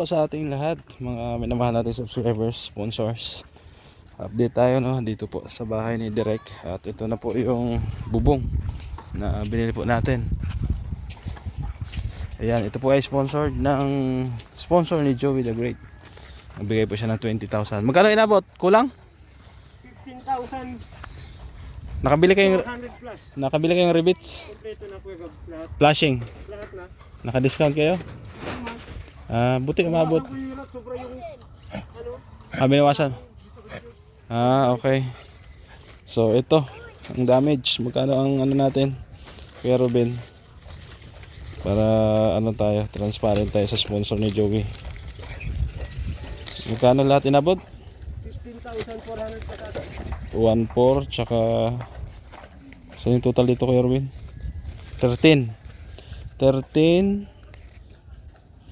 po sa ating lahat, mga minamahal nating subscribers, sponsors. Update tayo dito po sa bahay ni Direk. At ito na po yung bubong na binili po natin. Ayan, ito po ay sponsored ng sponsor ni Joey the Great. Nagbigay po siya ng 20,000. Magkano inabot? Kulang? 15,000. Nakabili kayong rivets? Kompleto na po yung lahat. Flashing? Lahat na. Naka-discount kayo? Buti umabot. Sobra yung Binawasan. Okay. So ito, ang damage. Magkano ang natin? Kuya Ruben. Para tayo, transparent tayo sa sponsor ni Joey. Magkano lahat inabot? 15,400 1,400 tsaka so yung total dito Kuya Ruben? 13 14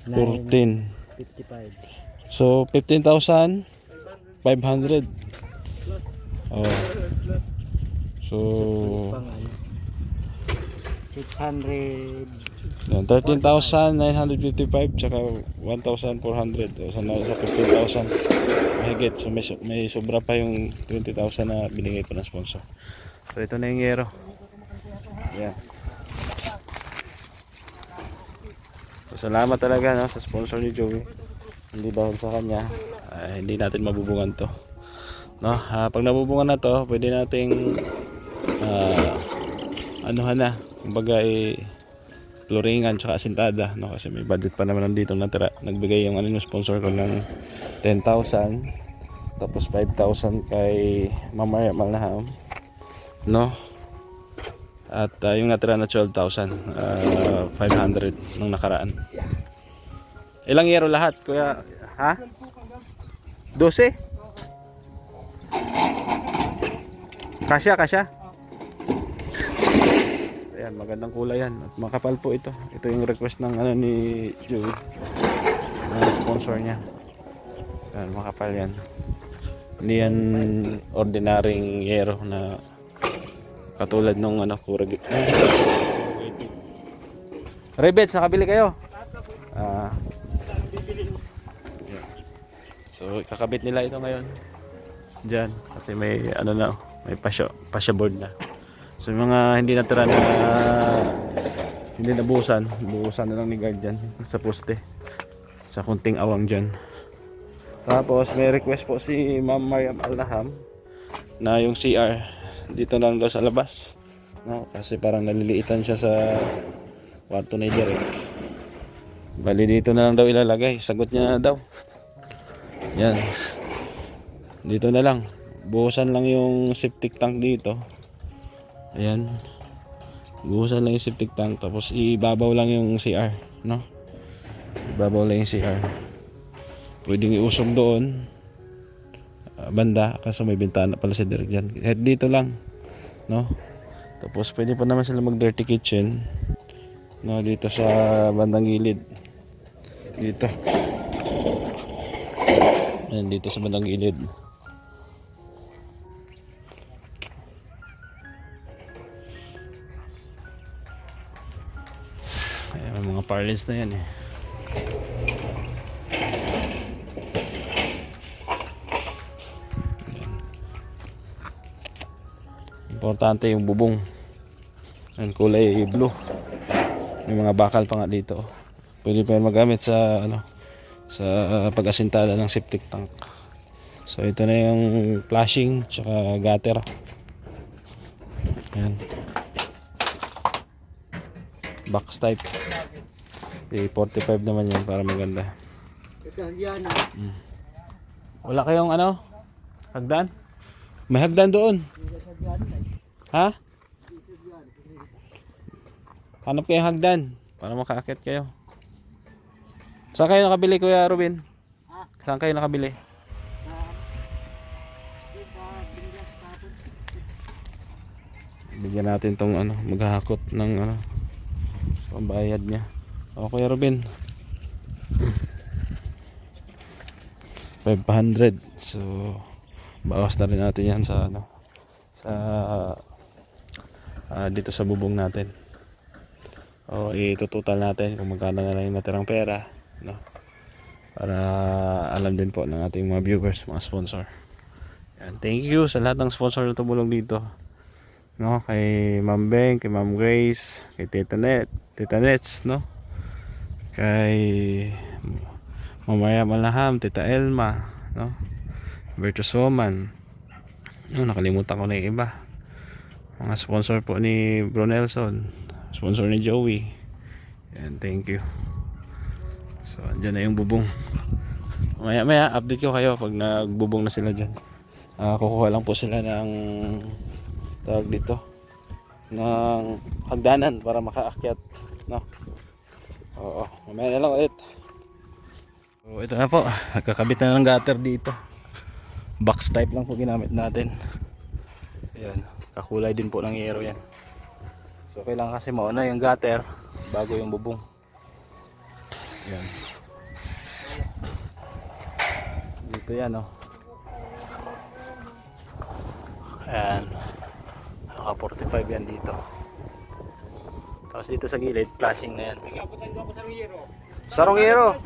55. so 15,500. So 600. 13,955 tsaka 1,400. So nasa 15,000 mahigit. So may sobra pa yung 20,000 na binigay ko ng sponsor. So ito na yung yero. Yeah. So salamat talaga sa sponsor ni Joey. Hindi dahil sa kanya hindi natin mabubungan to. Pag nabubungan na to, pwede nating kumbaga floringan tsaka asintada, kasi may budget pa naman nandito natira. Nagbigay yung yung sponsor ko ng 10,000 tapos 5,000 kay Mama Malnaham, at yung natira na 12,500 nung nakaraan. Ilang yero lahat kuya? 12? Kasya. Ayan, magandang kulay yan. At makapal po ito. Ito yung request ng ni Joey. Ng sponsor niya. Ayan, makapal yan. Hindi yan ordinaryong yero na katulad nung kuragit. Rivets, nakabili kayo? So, kakabit nila ito ngayon. Diyan. Kasi may may pasya board na. So yung mga hindi natira na hindi nabuhusan na lang ni guardian sa poste sa kunting awang dyan. Tapos may request po si Ma'am Mariam Alnaham na yung CR dito lang daw sa labas, kasi parang naliliitan siya sa kwarto ni Derek. Bali dito na lang daw ilalagay, sagot niya daw. Yan, dito na lang, buhusan lang yung septic tank dito. Ayan, buhusan lang yung septic tank, tapos ibabaw lang yung CR, ibabaw lang yung CR. Pwedeng iusog doon banda kasi may bintana pala si Derek dyan. Head dito lang, tapos pwede pa naman sila mag dirty kitchen dito sa bandang gilid dito. Ayan, dito sa bandang gilid. Ayan, mga parlance na yan Importante yung bubong. Ang kulay blue. May mga bakal pa nga dito. Pwede pa magamit sa sa pag-asintada ng septic tank. So ito na yung flashing tsaka gutter. Ayan. Box type. 45 naman yan para maganda. Wala kayong hagdan? May hagdan doon. Hanap kayo hagdan para makaakit kayo. Saan kayo nakabili Kuya Ruben? Saan kayo nakabili? Bigyan natin tong maghahakot ng pambayad niya. Kuya Ruben, 500. So bawas na rin natin yan sa dito sa bubong natin. Itutotal natin kung magkano na lang yung natirang pera, para alam din po ng ating mga viewers, mga sponsor. Yan, thank you sa lahat ng sponsor na tumulong dito, no, kay Ma'am Beng, kay Ma'am Grace, kay Tita Nets, no, kay Mamaya Malaham, Tita Elma, no, Virtuous Woman, no, nakalimutan ko na yung iba, mga sponsor po ni Bro Nelson, sponsor ni Joey. Yan, thank you. So andyan na yung bubong. Maya update ko kayo pag nagbubong na sila dyan. Kukuha lang po sila ng tawag dito, ng hagdanan para makaakyat, no? Oo, mamaya na lang ulit. So ito na po, nagkakabit na ng gutter dito. Box type lang po ginamit natin. Ayan, kakulay din po ng yero yan. So kailangan kasi mauna yung gutter bago yung bubong. Ayan. Dito yan, oh. Ayan, naka 45 yan dito. Tapos dito sa gilid, flashing na yan. Sarong-yero.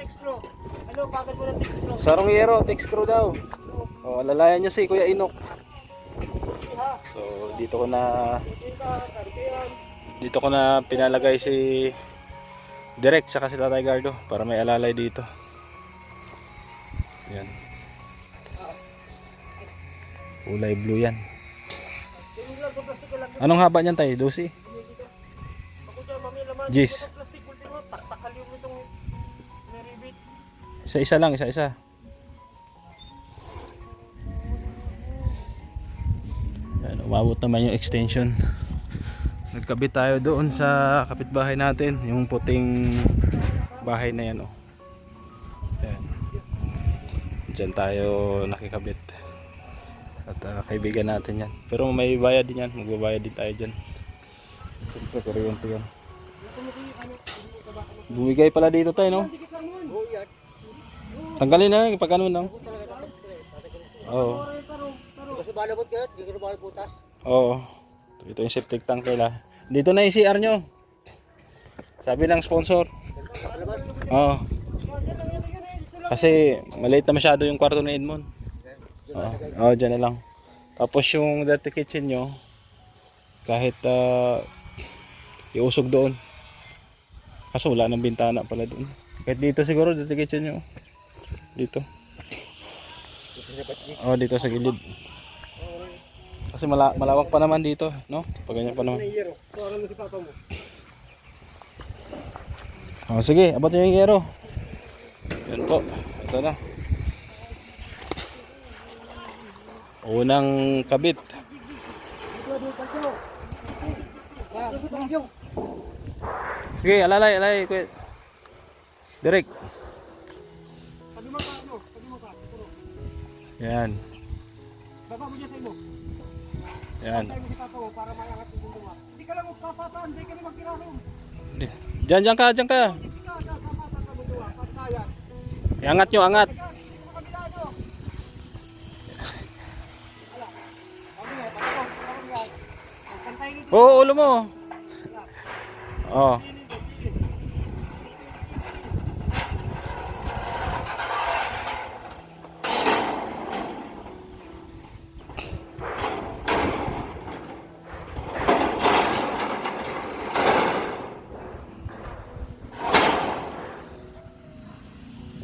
Sarong-yero, text crew daw. O, alalayan nyo si Kuya Inok. So dito ko na pinalagay si Direk saka si Tatay Gardo para may alalay dito. Yan. Kulay blue yan. Anong haba niyan tayo? 12? Gis. Isa-isa lang, isa-isa. Yan, umabot naman yung extension. Nagkabit tayo doon sa kapitbahay natin, yung puting bahay na yan, oh. Yan. Diyan tayo nakikabit. At kaibigan natin yan. Pero may bayad din yan, magbabayad din tayo dyan. Siyempre, kuryente yan. Bumigay pala dito tayo, no? Tanggalin na lang, pag ano lang. Oo. Oo. Ito yung septic tank nila. Dito na yung CR nyo. Sabi ng sponsor. Oo. Kasi maliit na masyado yung kwarto ni Edmond. Oo, dyan na lang. Tapos yung dirty kitchen nyo, kahit iusog doon. Kaso wala ng bintana pala doon. Kahit dito siguro, dirty kitchen nyo. Dito. Oh, dito sa gilid. Kasi malawak pa naman dito, no? Pag ganyan pa naman. Oh, sige, abot yung yero. Yan po. Ito na. Unang kabit. Sige, alalay, kuya. Direk. Yan. Yan. Diyan ka. Angat nyo, angat. Oo, ulo mo. Oh.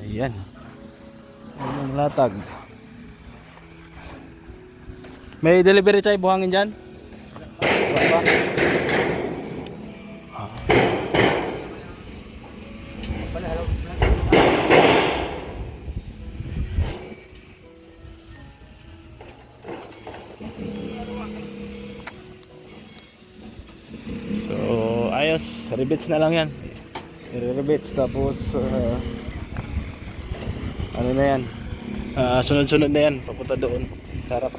Ayan. Ang latag. May delivery tayo buhangin dyan? Wala ba? So, ayos. Rivets na lang yan. Rivets tapos ano na yan, sunod-sunod na yan papunta doon sa harap.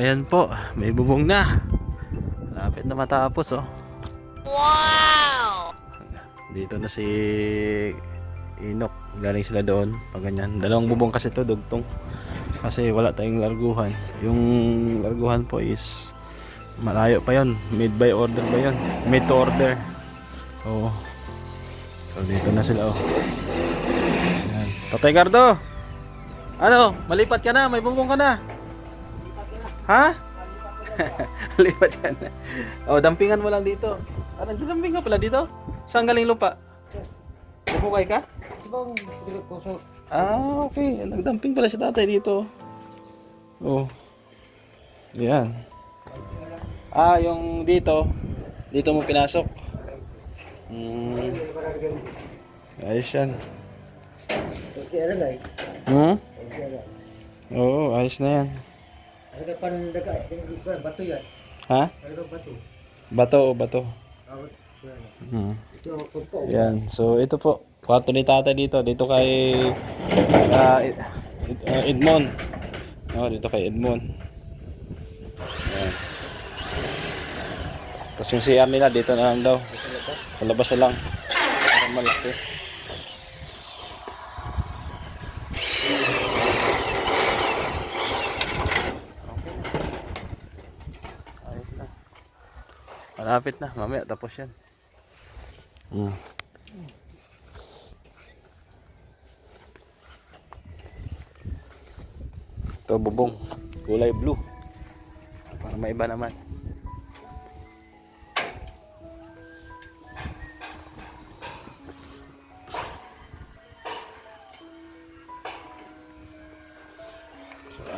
ayan po, may bubong na. Malapit na matapos oh. Wow! Dito na si Inok. Galing sila doon. Pag ganyan. Dalawang bubong kasi to dugtong. Kasi wala tayong larguhan. Yung larguhan po is malayo pa yon. Made by order ba yon? Made to order. Oo. So dito na sila oh. Ayan. Tatay Gardo! Ano? Malipat ka na? May bubong ka na? Ha? Lipat ka na. Oh, dampingan mo lang dito. Ah, nagdamping ka pala dito? Saan galing lupa? Bumukay ka? Ah, okay. Nagdamping pala si tatay dito. Oh. Yan. Ah, yung dito. Dito mo pinasok. Ayos yan. Hmm? Oo, ayos na yan. Bato yan. Ha? Bato. Bato o bato? Hmm. Yan. So, ito po. Kwarto ni tatay dito. Dito kay Edmond. Oh, dito kay Edmond. Yan. Tapos yung CR nila dito na lang daw. Palabas na lang. Para malaki. Ayos na. Malapit na. Mamaya tapos yan. Ito bubong. Kulay blue. Para maiba naman.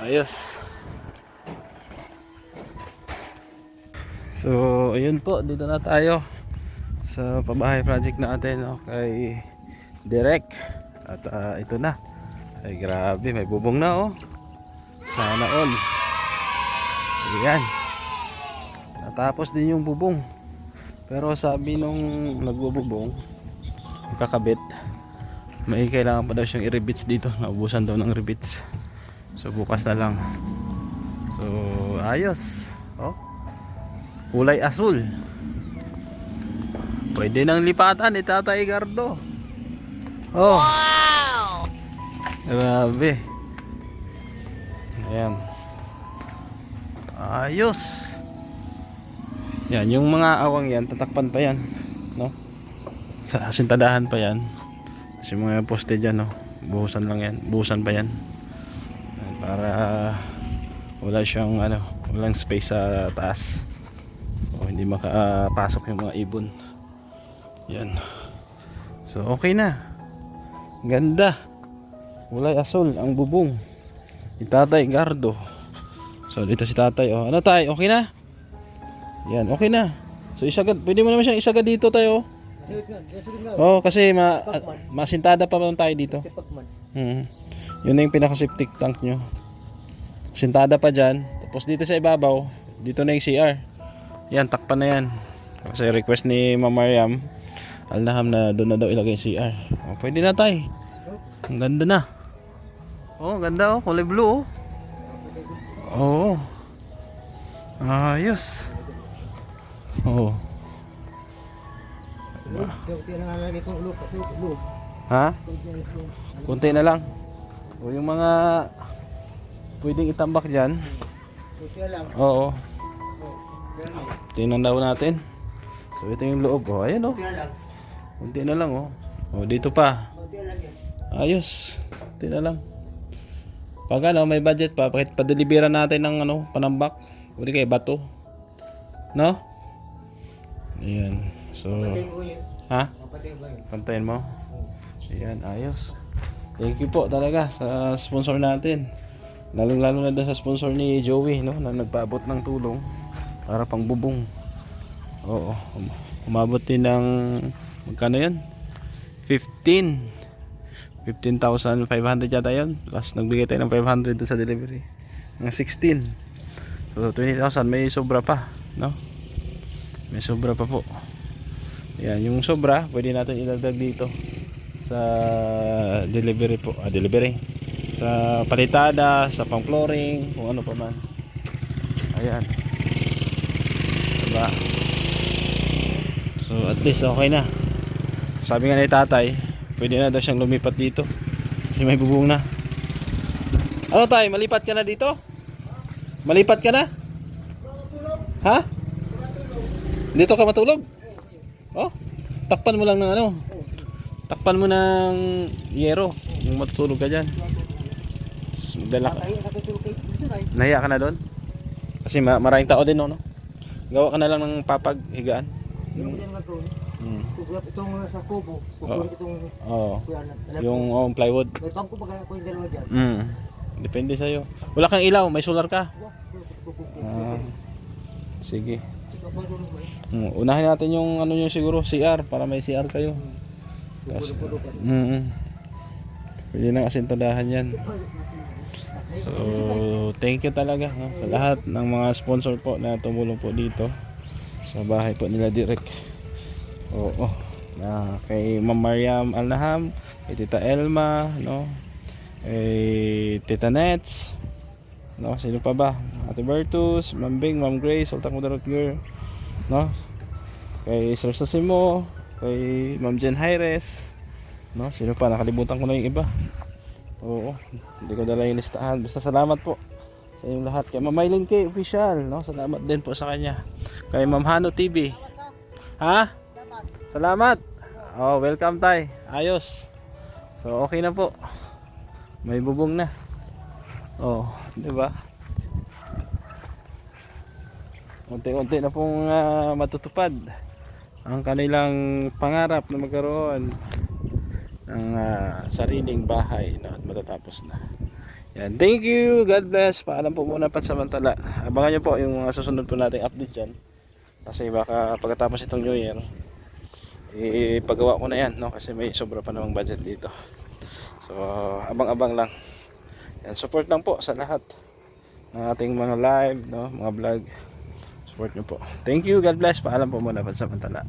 Ayos. So, ayun po, dito na tayo sa pabahay project natin, no, kay Direk. At ito na. Ay grabe, may bubong na oh. Sana all. Ayan. Natapos din yung bubong. Pero sabi nung nagbububong, kakabit, may kailangan pa daw siyang i-rebits dito. Naubusan daw ng rebits. So bukas na lang. So ayos. Oh. Kulay asul. Pwede nang lipatan ni Tatay Gardo. Oh. Wow! Grabe. Ayan. Ayos. Yan, yung mga awang yan, tatakpan pa yan, no? Sintadahan pa yan. Kasi mga poste dyan, no? Buhusan lang yan. Buhusan pa yan. Para wala siyang walang space sa taas. O hindi makapasok yung mga ibon. Yan. So okay na. Ganda. Kulay asul ang bubong. Si Tatay Gardo. So dito si Tatay. Oh, ano tay? Okay na? Yan, okay na. So isagad, pwede mo naman siyang isagad dito tayo. Oh, kasi masintada pa naman tayo dito. Yun na yung pinaka-septic tank nyo. Sintada pa dyan. Tapos dito sa ibabaw, dito na yung CR. Yan, takpan na yan. Kasi request ni Ma'am Mariam, Alnaham na doon na daw ilagay yung CR. Oh, pwede na tayo. Ang ganda na. Oh, ganda oh, kulay blue oh. Oh. Ayos. Oh. Ha? Kunti na lang. O yung mga pwedeng itambak dyan. Oo. Tingnan daw natin. So ito yung loob. Oh, ayan oh. Kunti na lang oh. Oh, dito pa. Ayos. Kunti na lang. Pag may budget pa, bakit pa-deliveran natin ng panambak? Pwede kay bato. No? Ayan. So, ha? Pantayin mo? Ayan, ayos. Thank you po talaga sa sponsor natin. Lalong-lalo na sa sponsor ni Joey, no, na nagpaabot ng tulong para pang bubong. Oo, umabot din ng magkano 'yan? 15,500 yata 'yon. Plus nagbigay tayo ng 500 doon sa delivery. Ng 16. So 20,000 may sobra pa, no? May sobra pa po. Ayan, yung sobra pwede natin ilagdag dito sa delivery po, delivery sa palitada, sa pang flooring, kung ano pa man. Ayan. Diba? So at least okay na. Sabi nga ni tatay, pwede na daw siyang lumipat dito. Kasi may bubong na. Ano tay, malipat ka na dito? Malipat ka na? Ha? Dito ka matulog? Oh, takpan mo lang ng ano. Takpan mo ng yero. Yung matutulog ka dyan. Dala ka. Nahiya ka na doon? Kasi maraming tao din, no? Gawa ka na lang ng papaghigaan. Itong sa kubo, kukulit itong Oo. Yung plywood. may bangko ba ko yung dalawa dyan? Depende sa'yo. Wala kang ilaw, may solar ka. Sige. Unahin natin yung ano yung siguro CR para may CR kayo. Tapos, pwede nang asintadahan yan. So, thank you talaga, no, sa lahat ng mga sponsor po na tumulong po dito sa bahay po nila Direk. Oo. Kay Ma'am Mariam Alnaham, kay Tita Elma, no? Kay Tita Nets, no? Sino pa ba? Ate Bertus, Ma'am Bing, Ma'am Grace, Sultan Kudarotger, no? Kay Sir Sosimo, kay Ma'am Jen Jaires, no? Sino pa? Nakalimutan ko na yung iba. Oo. Hindi ko dala yung listahan. Basta salamat po sa inyong lahat. Kay Ma'am Mylene K official, no? Salamat din po sa kanya. Kay Ma'am Hano TV. Ha? Salamat. Oh, welcome tay. Ayos. So okay na po. May bubong na. Oh, 'di ba? Unti-unti na pong matutupad ang kanilang pangarap na magkaroon ng sariling bahay, no? At matatapos na. Yan. Thank you. God bless. Paalam po muna pansamantala. Abangan niyo po yung mga susunod po nating update dyan. Kasi baka pagkatapos itong New Year, ipagawa ko na yan, no? Kasi may sobra pa namang budget dito. So abang-abang lang. Yan, support lang po sa lahat ng ating mga live, no? Mga vlog. Support nyo po. Thank you. God bless. Paalam po muna pansamantala.